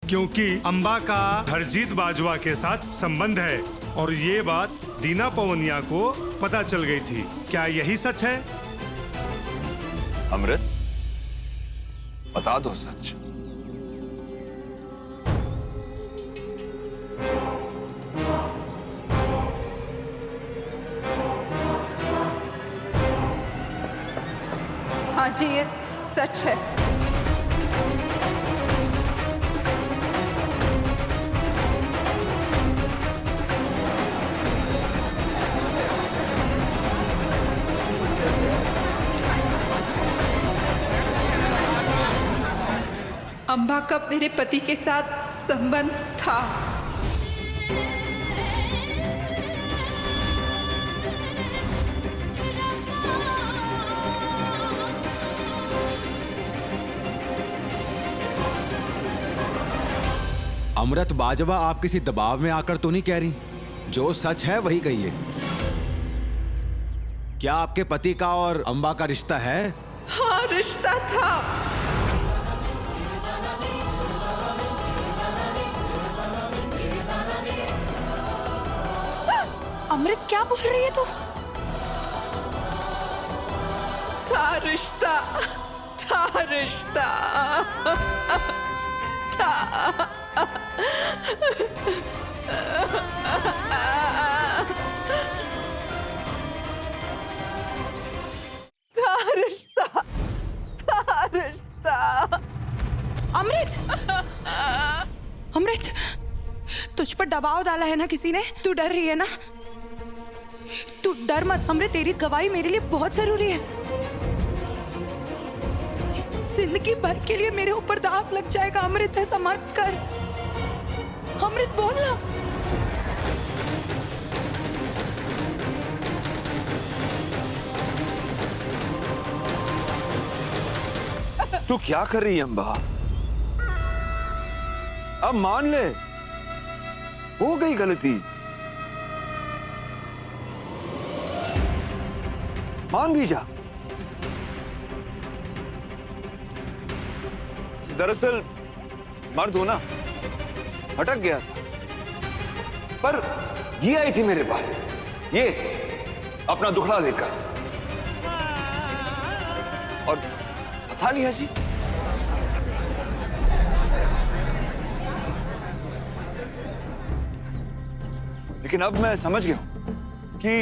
क्योंकि अम्बा का हरजीत बाजवा के साथ संबंध है और ये बात दीना पवनिया को पता चल गई थी। क्या यही सच है? अमृत, बता दो सच। हाँ जी, ये सच है। अम्बा का मेरे पति के साथ संबंध था। अमृत बाजवा, आप किसी दबाव में आकर तो नहीं कह रही? जो सच है वही कहिए। क्या आपके पति का और अम्बा का रिश्ता है? हाँ, रिश्ता था। अमृत, क्या बोल रही है तू? था रिश्ता, था रिश्ता, था। रिश्ता, था रिश्ता। अमृत, अमृत, तुझ पर दबाव डाला है ना किसी ने? तू डर रही है ना? तू डर मत अमृत, तेरी गवाही मेरे लिए बहुत जरूरी है। जिंदगी भर के लिए मेरे ऊपर दाग लग जाएगा अमृत, ऐसा मत कर। अमृत, बोल ना। तू क्या कर रही है अम्बा? अब मान ले, हो गई गलती। मान भी जा। दरअसल मर्द हो ना, भटक गया था, पर ये आई थी मेरे पास, ये अपना दुखड़ा लेकर, और फंसा लिया जी। लेकिन अब मैं समझ गया हूं कि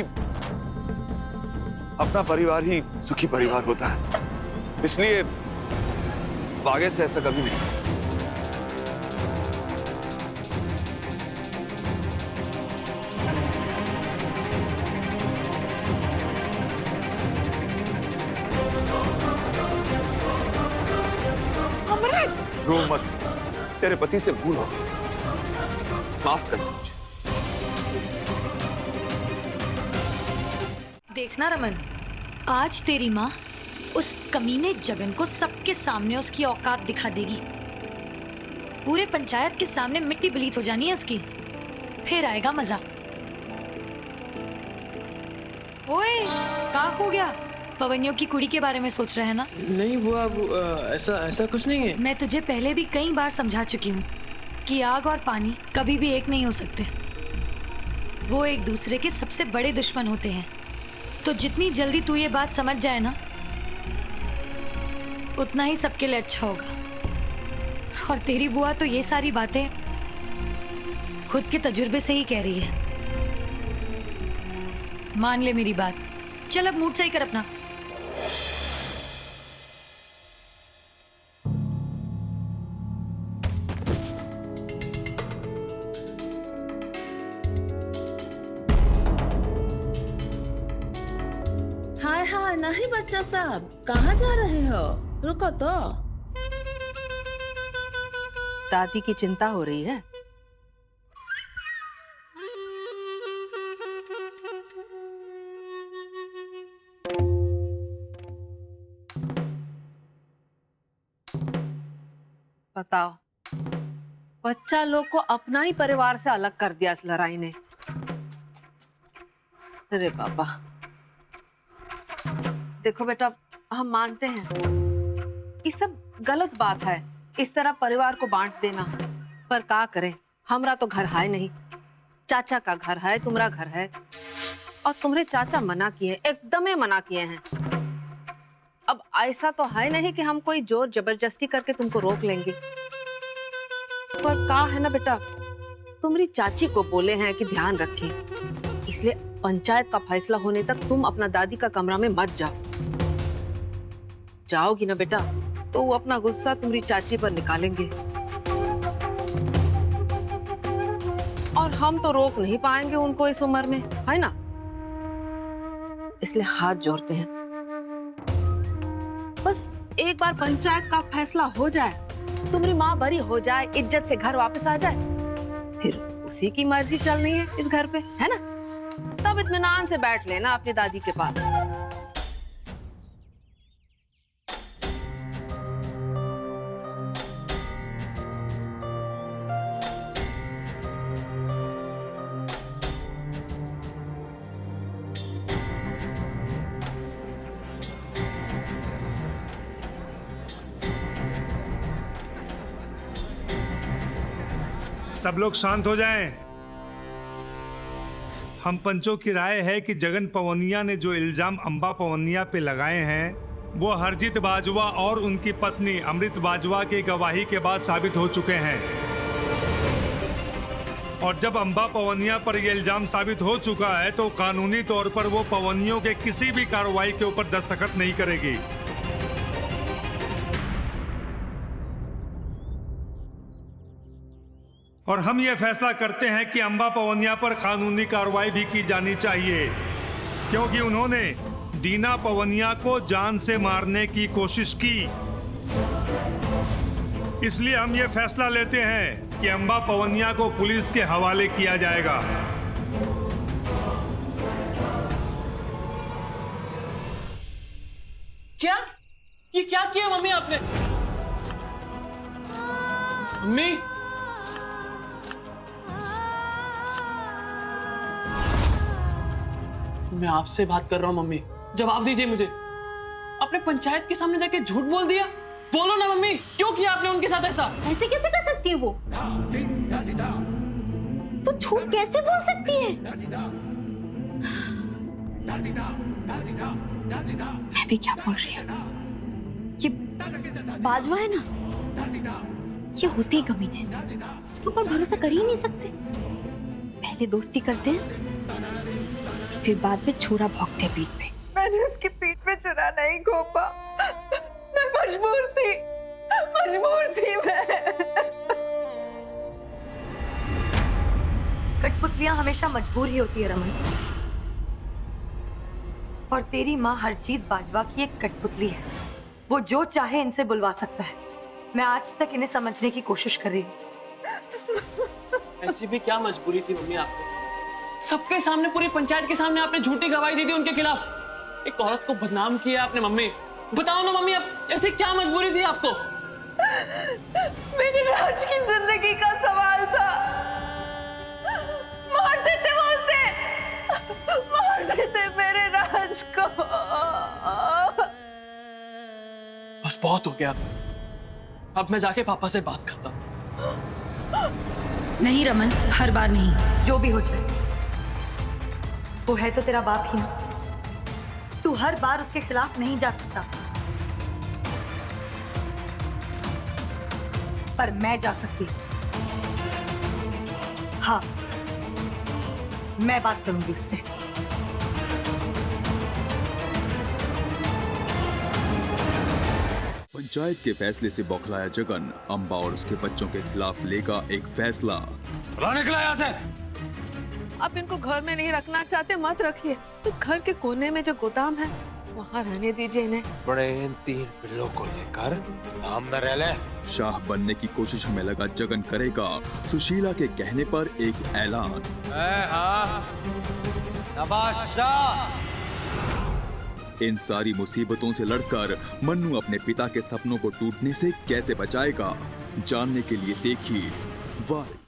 अपना परिवार ही सुखी परिवार होता है, इसलिए आगे से ऐसा कभी नहीं। अमृत, रो मत, तेरे पति से भूल हो गई, माफ कर मुझे। देखना रमन, आज तेरी माँ उस कमीने जगन को सबके सामने उसकी औकात दिखा देगी। पूरे पंचायत के सामने मिट्टी पलीत हो जानी है उसकी, फिर आएगा मजा। ओए, क्या हो गया? पवनियों की कुड़ी के बारे में सोच रहे हैं ना? नहीं बुआ, ऐसा ऐसा कुछ नहीं है। मैं तुझे पहले भी कई बार समझा चुकी हूँ कि आग और पानी कभी भी एक नहीं हो सकते, वो एक दूसरे के सबसे बड़े दुश्मन होते हैं। तो जितनी जल्दी तू ये बात समझ जाए ना, उतना ही सबके लिए अच्छा होगा। और तेरी बुआ तो ये सारी बातें खुद के तजुर्बे से ही कह रही है। मान ले मेरी बात। चल अब मूड सही कर अपना। हाय हाय, नहीं बच्चा साहब, कहाँ जा रहे हो? रुको तो। दादी की चिंता हो रही है। बताओ, बच्चा लोग को अपना ही परिवार से अलग कर दिया इस लड़ाई ने। अरे बाबा, देखो बेटा, हम मानते हैं ये सब गलत बात है, इस तरह परिवार को बांट देना। पर का करे, हमरा तो घर है नहीं, चाचा का घर है, तुम्हारा घर है, और तुम्हारे चाचा मना किए, एकदम मना किए हैं। अब ऐसा तो है नहीं कि हम कोई जोर जबरदस्ती करके तुमको रोक लेंगे। पर का है ना बेटा, तुम्हारी चाची को बोले हैं कि ध्यान रखें, इसलिए पंचायत का फैसला होने तक तुम अपना दादी का कमरा में मत जाओ। जाओगी ना बेटा तो वो अपना गुस्सा तुम्हारी चाची पर निकालेंगे, और हम तो रोक नहीं पाएंगे उनको इस उम्र में, है ना? इसलिए हाथ जोड़ते हैं, बस एक बार पंचायत का फैसला हो जाए, तुम्हारी माँ बरी हो जाए, इज्जत से घर वापस आ जाए, फिर उसी की मर्जी चलनी है इस घर पे, है ना? तब इत्मीनान से बैठ लेना अपनी दादी के पास। सब लोग शांत हो जाएं। हम पंचों की राय है कि जगन पवनिया ने जो इल्जाम अंबा पवनिया पे लगाए हैं वो हरजीत बाजवा और उनकी पत्नी अमृत बाजवा की गवाही के बाद साबित हो चुके हैं। और जब अंबा पवनिया पर यह इल्जाम साबित हो चुका है तो कानूनी तौर पर वो पवनियों के किसी भी कार्रवाई के ऊपर दस्तखत नहीं करेगी। और हम ये फैसला करते हैं कि अंबा पवनिया पर कानूनी कार्रवाई भी की जानी चाहिए, क्योंकि उन्होंने दीना पवनिया को जान से मारने की कोशिश की। इसलिए हम ये फैसला लेते हैं कि अंबा पवनिया को पुलिस के हवाले किया जाएगा। क्या? ये क्या किया मम्मी आपने? मम्मी, मैं आपसे बात कर रहा हूँ मम्मी, जवाब दीजिए मुझे। आपने पंचायत के सामने जाके झूठ बोल दिया। बोलो ना मम्मी, क्यों किया आपने उनके साथ ऐसा? ऐसे कैसे कर सकती है वो झूठ कैसे बोल सकती है? मैं भी क्या बोल रही हूँ? ये बाजवा है ना, ये होते ही कमीने, के ऊपर भरोसा कर ही नहीं सकते। पहले दोस्ती करते हैं, फिर बाद में छुरा भौंकते पीठ पे। मैंने उसकी पीठ पे छुरा नहीं घोंपा, मैं मजबूर थी मैं। कठपुतलियां हमेशा मजबूर ही होती है रमन, और तेरी माँ हरजीत बाजवा की एक कठपुतली है। वो जो चाहे इनसे बुलवा सकता है। मैं आज तक इन्हें समझने की कोशिश कर रही हूँ। ऐसी भी क्या मजबूरी थी मम्मी आपको? सबके सामने, पूरी पंचायत के सामने आपने झूठी गवाही दी थी उनके खिलाफ। एक औरत को बदनाम किया आपने मम्मी। बताओ ना मम्मी, अब ऐसी क्या मजबूरी थी आपको? मेरे राज की जिंदगी का सवाल था। मार देते वो उसे, मार देते मेरे राज को। बस बहुत हो गया, अब मैं जाके पापा से बात करता हूँ। नहीं रमन, हर बार नहीं। जो भी हो जाए, वो है तो तेरा बाप ही ना। तू हर बार उसके खिलाफ नहीं जा सकता, पर मैं जा सकती हूँ। हाँ, मैं बात करूंगी उससे। पंचायत के फैसले से बौखलाया जगन अंबा और उसके बच्चों के खिलाफ लेगा एक फैसला। निकला यहाँ से। अब इनको घर में नहीं रखना चाहते, मत रखिए, तो घर के कोने में जो गोदाम है वहाँ रहने दीजिए इन्हें। बड़े इन 3 पिल्लों को लेकर धाम में रह ले। शाह बनने की कोशिश में लगा जगन करेगा सुशीला के कहने पर एक ऐलान। इन सारी मुसीबतों से लड़कर मन्नू अपने पिता के सपनों को टूटने से कैसे बचाएगा, जानने के लिए देखिए वारिस।